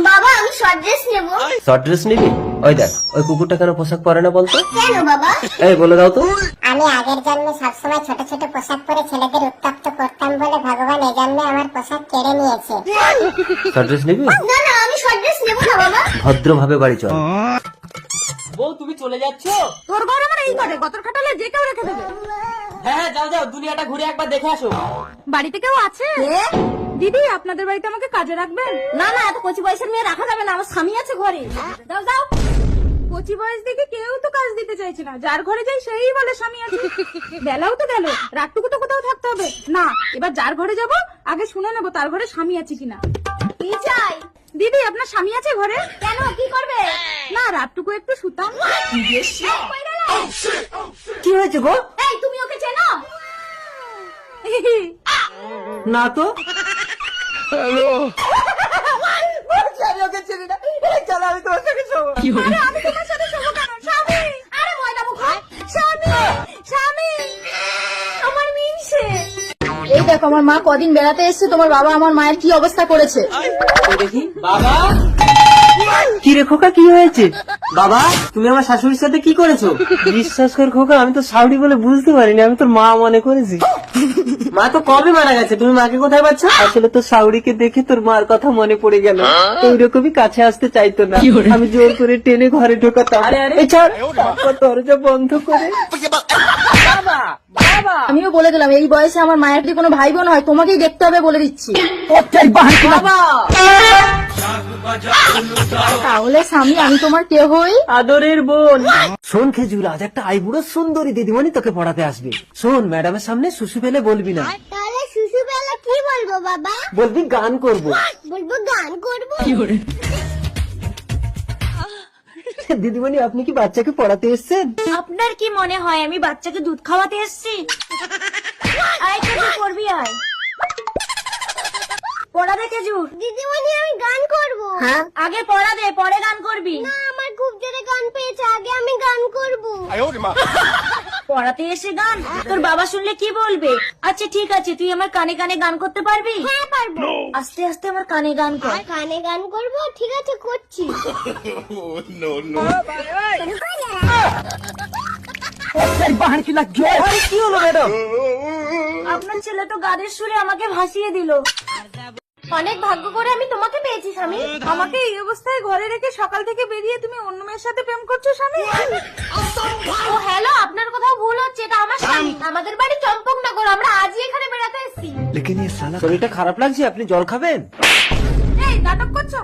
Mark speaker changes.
Speaker 1: বাবা আমি short dress নেব।
Speaker 2: শর্ট ড্রেস নিবি? ওই দেখ ওই কুকুরটা কেন পোশাক পরে না বলতো?
Speaker 1: কেন বাবা?
Speaker 2: এই বলে দাও তো।
Speaker 3: আমি আগের জন্মে সবসময় ছোট ছোট পোশাক পরে ছেলেদের উত্তপ্ত করতাম বলে ভগবান এই জন্মে আমার পোশাক কেড়ে নিয়েছে।
Speaker 2: শর্ট ড্রেস নিবি?
Speaker 1: না না আমি শর্ট ড্রেস নেব না বাবা।
Speaker 2: ভদ্রভাবে বাড়ি চল।
Speaker 4: বউ তুমি চলে যাচ্ছ?
Speaker 5: তোর ঘর আমার এই ঘরে, গতর খাটালে যে কেউ রেখে দেবে।
Speaker 4: হ্যাঁ হ্যাঁ যাও যাও, দুনিয়াটা ঘুরে একবার দেখে আসো।
Speaker 5: বাড়িতে কেউ আছে? দিদি আপনাদের বাড়িতে আমাকে কাজে রাখবেন?
Speaker 1: না না এত কচি বয়সের মেয়ে রাখা যাবে না, আমার স্বামী আছে ঘরে। যাও যাও।
Speaker 5: কচি বয়স দেখে কেউ তো কাজ দিতে চাইছে না, যার ঘরে যাই সেই বলে স্বামী আছে। বেলাও তো গেল, রাতটুকু তো কোথাও থাকতে হবে না। এবার যার ঘরে যাব আগে শুনে নেবো তার ঘরে স্বামী আছে কিনা।
Speaker 1: কি চাই?
Speaker 5: দিদি আপনার স্বামী আছে ঘরে?
Speaker 1: কেন কি করবে?
Speaker 5: না রাতটুকু একটু শুতাম।
Speaker 4: কি হয়েছে গো?
Speaker 1: এই তুমি ওকে চেনো?
Speaker 4: না তো। আমি ওকে চিনি না। এই চলো আমি তোমার সঙ্গে শোবো।
Speaker 5: আরে আমি তোমার সাথে শোবো কেন? স্বামী!
Speaker 1: আরে ময়দা মুখ।
Speaker 5: স্বামী! স্বামী! আমার মিনসে। এই দেখো আমার মা কদিন বেড়াতে এসেছে, তোমার বাবা আমার মায়ের কি অবস্থা করেছে।
Speaker 4: দেখি বাবা। কি রে খোকা, কি হয়েছে? বাবা তুমি আমার শাশুড়ির সাথে কি করেছো?
Speaker 2: বিশ্বাস কর খোকা, আমি তো সাউরি বলে বুঝতে পারিনি, আমি তোর মা মনে করেছি।
Speaker 4: মা তো কবে মারা গেছে, তুমি মাকে কোথায় পাচ্ছ?
Speaker 2: আসলে তো সাউরিকে দেখে তোর মার কথা মনে পড়ে গেল, ওইরকমই কাছে আসতে চাইতো না, আমি জোর করে টেনে ঘরে ঢোকাতাম।
Speaker 4: আরে, আরে।
Speaker 2: এই ছাড়, তারপর দরজা বন্ধ করে।
Speaker 4: বাবা বাবা
Speaker 5: আমিও বলে দিলাম এই বয়সে আমার মায়ের যদি কোনো ভাই বোন হয় তোমাকেই দেখতে হবে বলে দিচ্ছি।
Speaker 4: বাবা।
Speaker 5: তাহলে স্বামী আমি তোমার কে হই?
Speaker 2: আদরের বোন। শোন খেজুর, আজ একটা আইবুড়ো সুন্দরী দিদিমণি তোকে পড়াতে আসবে। শোন, ম্যাডামের সামনে শুশু ফেলে বলবি না,
Speaker 1: তাহলে শিশু বেলা কি বলবো বাবা?
Speaker 2: বলবি গান করবো।
Speaker 1: বলবো গান করবো।
Speaker 2: দিদিমণি আপনি কি বাচ্চাকে পড়াতে এসেছেন?
Speaker 1: আপনার কি মনে হয় আমি বাচ্চাকে দুধ খাওয়াতে এসেছি? আয় খেজুর করবি আয়। পড়া দে খেজুর। দিদিমণি আমি গান করবো।
Speaker 5: হ্যাঁ?
Speaker 1: আগে পড়া দে পরে গান করবি। না আমার খুব জোরে গান পেয়েছে, আগে আমি গান করবো। পড়াতে এসে গান? তোর বাবা শুনলে কি বলবে? আচ্ছা ঠিক আছে, তুই আমার কানে কানে গান করতে পারবি? হ্যাঁ পারবো। আস্তে আস্তে আমার কানে গান কর। কানে গান করবো? ঠিক আছে করছি।
Speaker 4: কি হলো ম্যাডাম?
Speaker 1: আপনার ছেলে তো গানের সুরে আমাকে ভাসিয়ে দিল। অনেক ভাগ্য করে আমি তোমাকে পেয়েছি স্বামী।
Speaker 5: আমাকে এই অবস্থায় ঘরে রেখে সকাল থেকে বেরিয়ে তুমি অন্য মেয়ের সাথে প্রেম করছো স্বামী?
Speaker 1: ও হ্যালো, আপনার কোথাও ভুল হচ্ছে, এটা আমার স্বামী। আমাদের বাড়ি চম্পকনগর, আমরা আজই এখানে বেড়াতে এসেছি।
Speaker 2: শরীরটা খারাপ লাগছে, আপনি জল খাবেন?
Speaker 5: এই নাটক করছো?